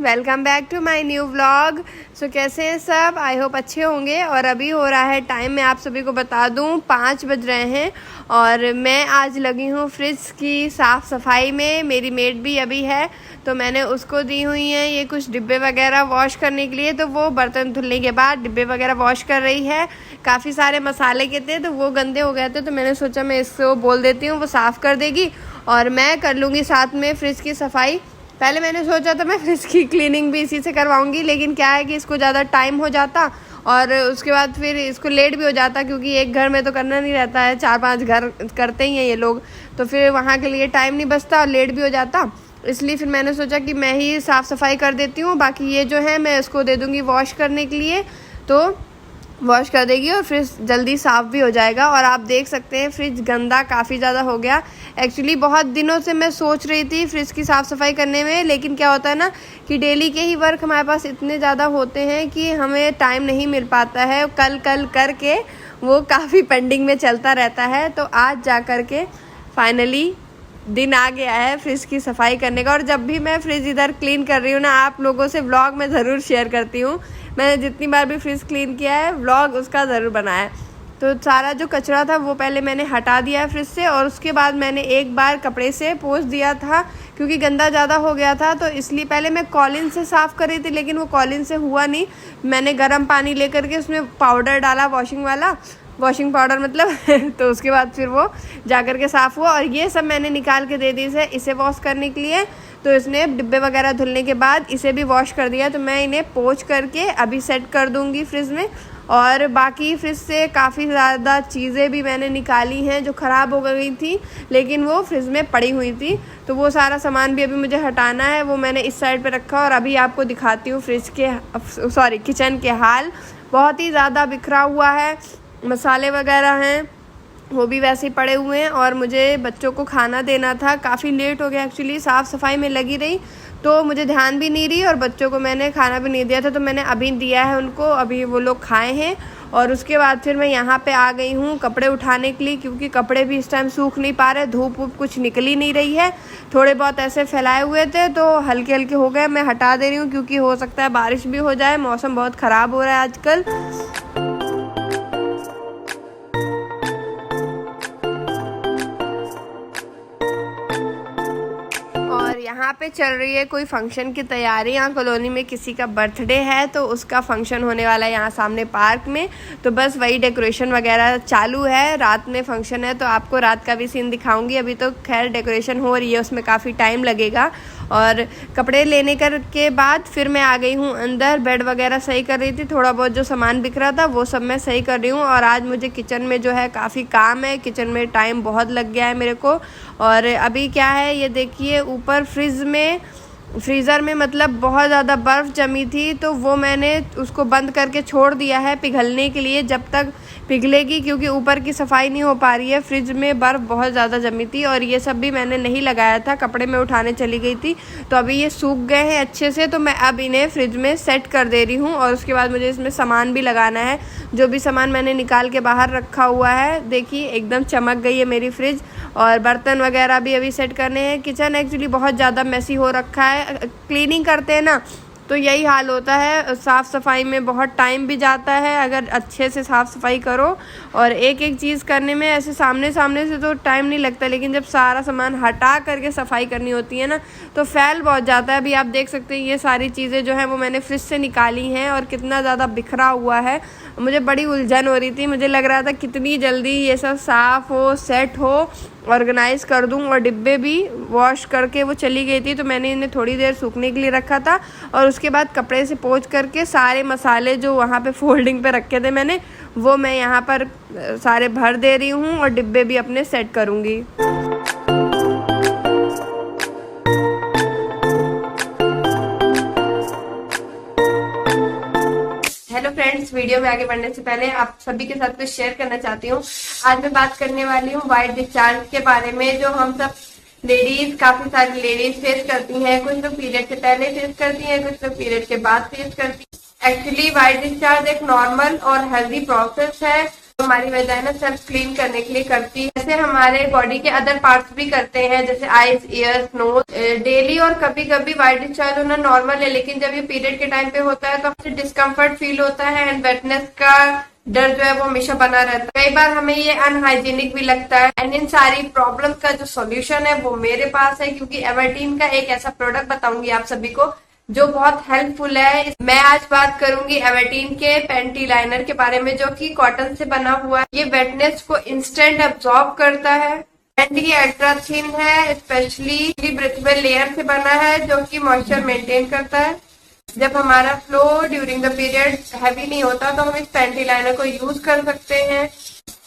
Welcome back to my new vlog. So कैसे हैं सब? आई होप अच्छे होंगे। और अभी हो रहा है टाइम, मैं आप सभी को बता दूं 5 बज रहे हैं और मैं आज लगी हूं फ्रिज की साफ़ सफाई में। मेरी मेड भी अभी है तो मैंने उसको दी हुई है ये कुछ डिब्बे वगैरह वॉश करने के लिए। तो वो बर्तन धुलने के बाद डिब्बे वगैरह वॉश कर रही है। काफ़ी सारे मसाले के थे तो वो गंदे हो गए थे, तो मैंने सोचा मैं इसको बोल देती हूँ, वो साफ़ कर देगी और मैं कर लूँगी साथ में फ्रिज की सफाई। पहले मैंने सोचा था मैं फ्रिज की क्लीनिंग भी इसी से करवाऊंगी, लेकिन क्या है कि इसको ज़्यादा टाइम हो जाता और उसके बाद फिर इसको लेट भी हो जाता, क्योंकि एक घर में तो करना नहीं रहता है, 4-5 घर करते ही हैं ये लोग, तो फिर वहाँ के लिए टाइम नहीं बचता और लेट भी हो जाता। इसलिए फिर मैंने सोचा कि मैं ही साफ़ सफाई कर देती हूँ। बाकी ये जो है मैं इसको दे दूँगी वॉश करने के लिए, तो वॉश कर देगी और फ्रिज जल्दी साफ़ भी हो जाएगा। और आप देख सकते हैं फ्रिज गंदा काफ़ी ज़्यादा हो गया। एक्चुअली बहुत दिनों से मैं सोच रही थी फ्रिज की साफ़ सफाई करने में, लेकिन क्या होता है ना कि डेली के ही वर्क हमारे पास इतने ज़्यादा होते हैं कि हमें टाइम नहीं मिल पाता है। कल कल करके वो काफ़ी पेंडिंग में चलता रहता है। तो आज जा कर के फाइनली दिन आ गया है फ्रिज की सफाई करने का। और जब भी मैं फ्रिज इधर क्लीन कर रही हूँ ना, आप लोगों से व्लॉग में ज़रूर शेयर करती हूँ। मैंने जितनी बार भी फ्रिज क्लीन किया है व्लॉग उसका ज़रूर बनाया है। तो सारा जो कचरा था वो पहले मैंने हटा दिया है फ्रिज से, और उसके बाद मैंने एक बार कपड़े से पोंछ दिया था क्योंकि गंदा ज़्यादा हो गया था। तो इसलिए पहले मैं कॉलिन से साफ़ कर रही थी, लेकिन वो कॉलिन से हुआ नहीं। मैंने गर्म पानी लेकर के उसमें पाउडर डाला, वॉशिंग पाउडर मतलब तो उसके बाद फिर वो जा कर के साफ़ हुआ। और ये सब मैंने निकाल के दे दी इसे वॉश करने के लिए। तो इसने डिब्बे वगैरह धुलने के बाद इसे भी वॉश कर दिया। तो मैं इन्हें पोंछ करके अभी सेट कर दूँगी फ्रिज में। और बाकी फ्रिज से काफ़ी ज़्यादा चीज़ें भी मैंने निकाली हैं जो ख़राब हो गई थी, लेकिन वो फ्रिज में पड़ी हुई थी। तो वो सारा सामान भी अभी मुझे हटाना है, वो मैंने इस साइड पे रखा। और अभी आपको दिखाती हूँ किचन के हाल। बहुत ही ज़्यादा बिखरा हुआ है, मसाले वगैरह हैं वो भी वैसे ही पड़े हुए हैं। और मुझे बच्चों को खाना देना था, काफ़ी लेट हो गया एक्चुअली, साफ़ सफाई में लगी रही तो मुझे ध्यान भी नहीं रही और बच्चों को मैंने खाना भी नहीं दिया था। तो मैंने अभी दिया है उनको, अभी वो लोग खाए हैं। और उसके बाद फिर मैं यहाँ पे आ गई हूँ कपड़े उठाने के लिए, क्योंकि कपड़े भी इस टाइम सूख नहीं पा रहे, धूप वूप कुछ निकली नहीं रही है। थोड़े बहुत ऐसे फैलाए हुए थे तो हल्के हल्के हो गए, मैं हटा दे रही हूँ क्योंकि हो सकता है बारिश भी हो जाए, मौसम बहुत ख़राब हो रहा है आजकल। यहाँ पे चल रही है कोई फंक्शन की तैयारी। यहाँ कॉलोनी में किसी का बर्थडे है तो उसका फंक्शन होने वाला है यहाँ सामने पार्क में। तो बस वही डेकोरेशन वगैरह चालू है, रात में फंक्शन है तो आपको रात का भी सीन दिखाऊंगी। अभी तो खैर डेकोरेशन हो रही है, उसमें काफ़ी टाइम लगेगा। और कपड़े लेने के बाद फिर मैं आ गई हूँ अंदर, बेड वगैरह सही कर रही थी, थोड़ा बहुत जो सामान बिखरा था वो सब मैं सही कर रही हूँ। और आज मुझे किचन में जो है काफ़ी काम है, किचन में टाइम बहुत लग गया है मेरे को। और अभी क्या है ये देखिए, ऊपर फ्रीज़र में मतलब बहुत ज़्यादा बर्फ़ जमी थी, तो वो मैंने उसको बंद करके छोड़ दिया है पिघलने के लिए, जब तक पिघलेगी, क्योंकि ऊपर की सफाई नहीं हो पा रही है। फ्रिज में बर्फ़ बहुत ज़्यादा जमी थी और ये सब भी मैंने नहीं लगाया था, कपड़े में उठाने चली गई थी। तो अभी ये सूख गए हैं अच्छे से, तो मैं अब इन्हें फ्रिज में सेट कर दे रही हूँ। और उसके बाद मुझे इसमें सामान भी लगाना है, जो भी सामान मैंने निकाल के बाहर रखा हुआ है। देखिए एकदम चमक गई है मेरी फ्रिज। और बर्तन वगैरह भी अभी सेट करने हैं। किचन एक्चुअली बहुत ज़्यादा मैसी हो रखा है, क्लीनिंग करते हैं ना तो यही हाल होता है। साफ़ सफाई में बहुत टाइम भी जाता है अगर अच्छे से साफ़ सफाई करो। और एक एक चीज़ करने में ऐसे सामने से तो टाइम नहीं लगता, लेकिन जब सारा सामान हटा करके सफाई करनी होती है ना तो फैल बहुत जाता है। अभी आप देख सकते हैं ये सारी चीज़ें जो हैं वो मैंने फ्रिज से निकाली हैं और कितना ज़्यादा बिखरा हुआ है। मुझे बड़ी उलझन हो रही थी, मुझे लग रहा था कितनी जल्दी ये सब साफ़ हो, सेट हो, ऑर्गेनाइज़ कर दूं। और डिब्बे भी वॉश करके वो चली गई थी तो मैंने इन्हें थोड़ी देर सूखने के लिए रखा था। और उसके बाद कपड़े से पोंछ करके सारे मसाले जो वहाँ पे फोल्डिंग पे रखे थे मैंने, वो मैं यहाँ पर सारे भर दे रही हूँ और डिब्बे भी अपने सेट करूँगी। हेलो फ्रेंड्स, वीडियो में आगे बढ़ने से पहले आप सभी के साथ कुछ शेयर करना चाहती हूँ। आज मैं बात करने वाली हूँ वाइट डिस्चार्ज के बारे में, जो हम सब लेडीज, काफी सारी लेडीज फेस करती हैं। कुछ लोग पीरियड से पहले फेस करती हैं, कुछ लोग पीरियड के बाद फेस करती हैं। एक्चुअली वाइट डिस्चार्ज एक नॉर्मल और हेल्दी प्रोसेस है हमारी वजाइना सेल्फ क्लीन करने के लिए करती है। जैसे हमारे बॉडी के अदर पार्ट्स भी करते हैं, जैसे आईज, ईयर्स, नोज। डेली और कभी कभी वाइट डिस्चार्ज होना नॉर्मल है, लेकिन जब ये पीरियड के टाइम पे होता है तो हमें डिस्कम्फर्ट फील होता है एंड वेटनेस का डर जो है वो हमेशा बना रहता है। कई बार हमें ये अनहाइजीनिक भी लगता है एंड इन सारी प्रॉब्लम का जो सॉल्यूशन है वो मेरे पास है, क्योंकि एवर्टीन का एक ऐसा प्रोडक्ट बताऊंगी आप सभी को जो बहुत हेल्पफुल है। मैं आज बात करूंगी एवर्टीन के पैंटी लाइनर के बारे में, जो कि कॉटन से बना हुआ है। ये वेटनेस को इंस्टेंट अब्सॉर्ब करता है एंड ये अल्ट्रा थिन है, स्पेशली ब्रीथेबल लेयर से बना है जो कि मॉइस्चर मेंटेन करता है। जब हमारा flow during the period heavy नहीं होता तो हम इस पैंटी लाइनर को यूज कर सकते हैं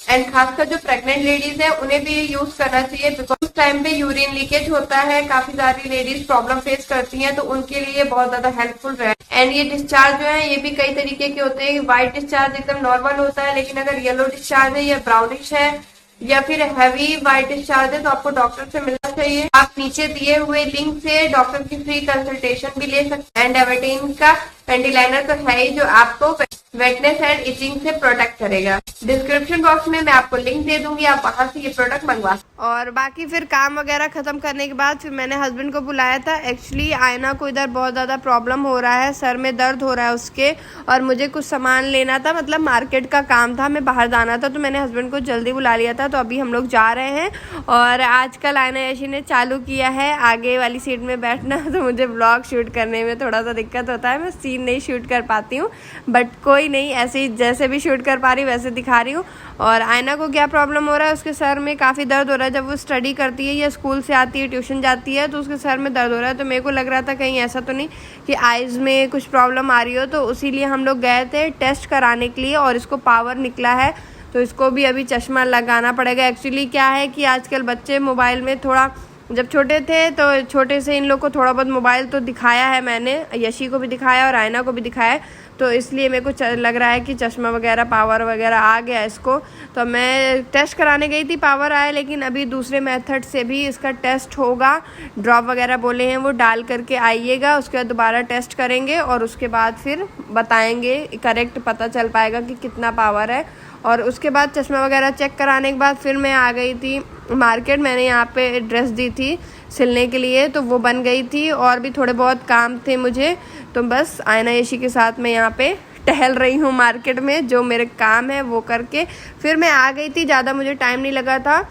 एंड खासकर जो प्रेग्नेंट लेडीज है उन्हें भी यूज करना चाहिए, बिकॉज उस टाइम पे यूरिन लीकेज होता है। काफी सारी लेडीज प्रॉब्लम फेस करती हैं, तो उनके लिए बहुत ज्यादा हेल्पफुल है। एंड ये डिस्चार्ज जो है ये भी कई तरीके के होते हैं। व्हाइट डिस्चार्ज एकदम नॉर्मल होता है, लेकिन अगर येलो डिस्चार्ज है या ब्राउनिश है या फिर हैवी व्हाइट डिस्चार्ज है तो आपको डॉक्टर से मिलना चाहिए। आप नीचे दिए हुए लिंक से डॉक्टर की फ्री कंसल्टेशन भी ले सकते हैं। एंड एवर्टीन का पैंटी लाइनर तो है ही जो आपको वेटनेस एंड इचिंग से प्रोटेक्ट करेगा। डिस्क्रिप्शन बॉक्स में मैं आपको लिंक दे दूंगी, आप वहां से ये प्रोडक्ट मंगवा सकते। और बाकी फिर काम वगैरह खत्म करने के बाद फिर मैंने हस्बैंड को बुलाया था। एक्चुअली आयना को इधर बहुत ज्यादा प्रॉब्लम हो रहा है, सर में दर्द हो रहा है उसके, और मुझे कुछ सामान लेना था, मतलब मार्केट का काम था, हमें बाहर जाना था, तो मैंने हस्बैंड को जल्दी बुला लिया था। तो अभी हम लोग जा रहे हैं। और आजकल आयना यशी ने चालू किया है आगे वाली सीट में बैठना, तो मुझे व्लॉग शूट करने में थोड़ा सा दिक्कत होता है, मैं सीन नहीं शूट कर पाती हूँ, बट कोई नहीं, ऐसे ही जैसे भी शूट कर पा रही हूँ वैसे दिखा रही हूँ। और आयना को क्या प्रॉब्लम हो रहा है, उसके सर में काफ़ी दर्द हो रहा है। जब वो स्टडी करती है या स्कूल से आती है, ट्यूशन जाती है, तो उसके सर में दर्द हो रहा है। तो मेरे को लग रहा था कहीं ऐसा तो नहीं कि आइज़ में कुछ प्रॉब्लम आ रही हो, तो इसीलिए हम लोग गए थे टेस्ट कराने के लिए, और इसको पावर निकला है, तो इसको भी अभी चश्मा लगाना पड़ेगा। एक्चुअली क्या है कि आजकल बच्चे मोबाइल में थोड़ा, जब छोटे थे तो छोटे से इन लोग को थोड़ा बहुत मोबाइल तो दिखाया है मैंने, यशी को भी दिखाया और आयना को भी दिखाया है, तो इसलिए मेरे को लग रहा है कि चश्मा वगैरह पावर वगैरह आ गया इसको। तो मैं टेस्ट कराने गई थी, पावर आया, लेकिन अभी दूसरे मेथड से भी इसका टेस्ट होगा। ड्रॉप वगैरह बोले हैं वो डाल करके आइएगा, उसके बाद दोबारा टेस्ट करेंगे और उसके बाद फिर बताएंगे, करेक्ट पता चल पाएगा कि कितना पावर है। और उसके बाद चश्मा वगैरह चेक कराने के बाद फिर मैं आ गई थी मार्केट। मैंने यहाँ पे ड्रेस दी थी सिलने के लिए, तो वो बन गई थी, और भी थोड़े बहुत काम थे मुझे, तो बस आयना यशी के साथ मैं यहाँ पे टहल रही हूँ मार्केट में, जो मेरे काम है वो करके फिर मैं आ गई थी। ज़्यादा मुझे टाइम नहीं लगा था।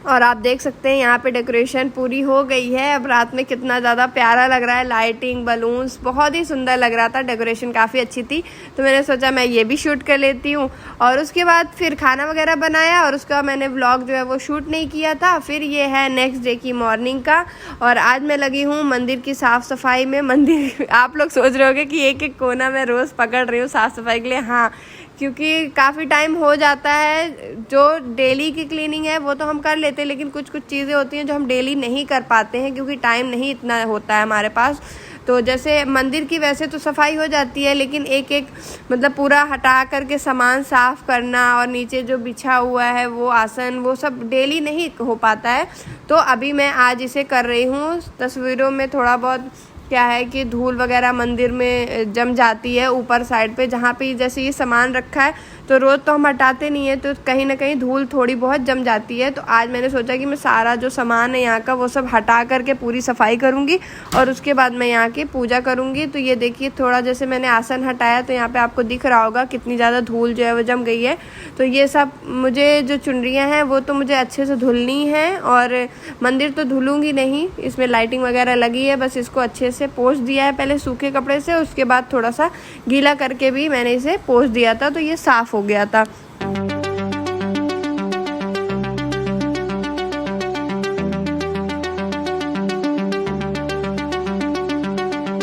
और आप देख सकते हैं यहाँ पे डेकोरेशन पूरी हो गई है। अब रात में कितना ज़्यादा प्यारा लग रहा है, लाइटिंग, बलून्स, बहुत ही सुंदर लग रहा था, डेकोरेशन काफ़ी अच्छी थी। तो मैंने सोचा मैं ये भी शूट कर लेती हूँ। और उसके बाद फिर खाना वगैरह बनाया, और उसका मैंने व्लॉग जो है वो शूट नहीं किया था। फिर ये है नेक्स्ट डे की मॉर्निंग का, और आज मैं लगी हूँ मंदिर की साफ़ सफाई में। मंदिर आप लोग सोच रहे होगे कि एक एक कोना मैं रोज़ पकड़ रही हूँ साफ़ सफाई के लिए। हाँ, क्योंकि काफ़ी टाइम हो जाता है। जो डेली की क्लीनिंग है वो तो हम कर लेते हैं, लेकिन कुछ कुछ चीज़ें होती हैं जो हम डेली नहीं कर पाते हैं, क्योंकि टाइम नहीं इतना होता है हमारे पास। तो जैसे मंदिर की वैसे तो सफाई हो जाती है, लेकिन एक एक मतलब पूरा हटा करके सामान साफ़ करना, और नीचे जो बिछा हुआ है वो आसन, वो सब डेली नहीं हो पाता है। तो अभी मैं आज इसे कर रही हूँ। तस्वीरों में थोड़ा बहुत क्या है कि धूल वगैरह मंदिर में जम जाती है ऊपर साइड पे, जहाँ पे जैसे ये सामान रखा है, तो रोज़ तो हम हटाते नहीं है, तो कहीं ना कहीं धूल थोड़ी बहुत जम जाती है। तो आज मैंने सोचा कि मैं सारा जो सामान है यहाँ का वो सब हटा करके पूरी सफाई करूँगी, और उसके बाद मैं यहाँ की पूजा करूँगी। तो ये देखिए, थोड़ा जैसे मैंने आसन हटाया तो यहाँ पे आपको दिख रहा होगा कितनी ज़्यादा धूल जो है वो जम गई है। तो ये सब मुझे जो चुनरियाँ हैं वो तो मुझे अच्छे से धुलनी है, और मंदिर तो धुलूँगी नहीं, इसमें लाइटिंग वगैरह लगी है, बस इसको अच्छे से पोंछ दिया है पहले सूखे कपड़े से, उसके बाद थोड़ा सा गीला करके भी मैंने इसे पोंछ दिया था, तो ये साफ़ हो गया था। जो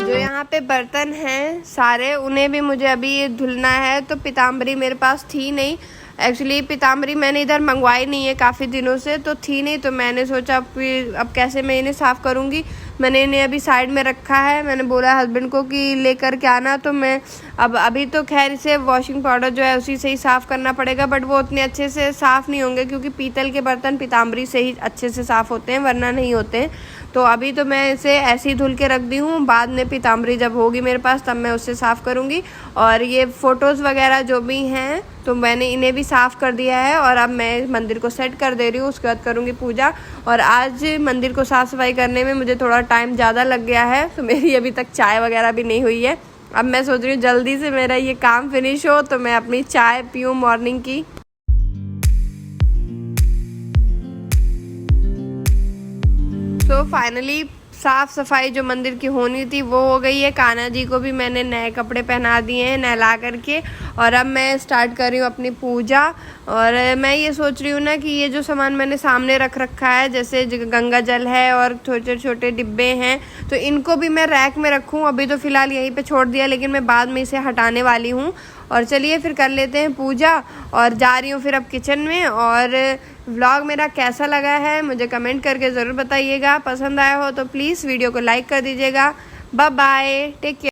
यहाँ पे बर्तन हैं सारे, उन्हें भी मुझे अभी धुलना है। तो पीताम्बरी मेरे पास थी नहीं, एक्चुअली पीताम्बरी मैंने इधर मंगवाई नहीं है काफ़ी दिनों से, तो थी नहीं, तो मैंने सोचा अब कैसे मैं इन्हें साफ़ करूँगी। मैंने इन्हें अभी साइड में रखा है। मैंने बोला हस्बैंड को कि लेकर के आना, तो मैं अब अभी तो खैर इसे वॉशिंग पाउडर जो है उसी से ही साफ़ करना पड़ेगा, बट वो उतने अच्छे से साफ़ नहीं होंगे क्योंकि पीतल के बर्तन पीताम्बरी से ही अच्छे से साफ़ होते हैं, वरना नहीं होते हैं। तो अभी तो मैं इसे ऐसे ही धुल के रख दी हूँ, बाद में पीताम्बरी जब होगी मेरे पास तब मैं उससे साफ़ करूँगी। और ये फ़ोटोज़ वगैरह जो भी हैं तो मैंने इन्हें भी साफ़ कर दिया है और अब मैं मंदिर को सेट कर दे रही हूँ, उसके बाद करूँगी पूजा। और आज मंदिर को साफ़ सफाई करने में मुझे थोड़ा टाइम ज़्यादा लग गया है, तो मेरी अभी तक चाय वगैरह भी नहीं हुई है। अब मैं सोच रही हूँ जल्दी से मेरा ये काम फिनिश हो तो मैं अपनी चाय पीऊँ मॉर्निंग की। तो फाइनली साफ़ सफाई जो मंदिर की होनी थी वो हो गई है। कान्हा जी को भी मैंने नए कपड़े पहना दिए हैं नहला करके, और अब मैं स्टार्ट कर रही हूँ अपनी पूजा। और मैं ये सोच रही हूँ ना कि ये जो सामान मैंने सामने रख रखा है, जैसे गंगा जल है और छोटे छोटे डिब्बे हैं, तो इनको भी मैं रैक में रखूँ। अभी तो फ़िलहाल यहीं पे छोड़ दिया, लेकिन मैं बाद में इसे हटाने वाली हूँ। और चलिए फिर कर लेते हैं पूजा, और जा रही हूँ फिर अब किचन में। और व्लॉग मेरा कैसा लगा है मुझे कमेंट करके ज़रूर बताइएगा। पसंद आया हो तो प्लीज़ वीडियो को लाइक कर दीजिएगा। Bye bye, take care.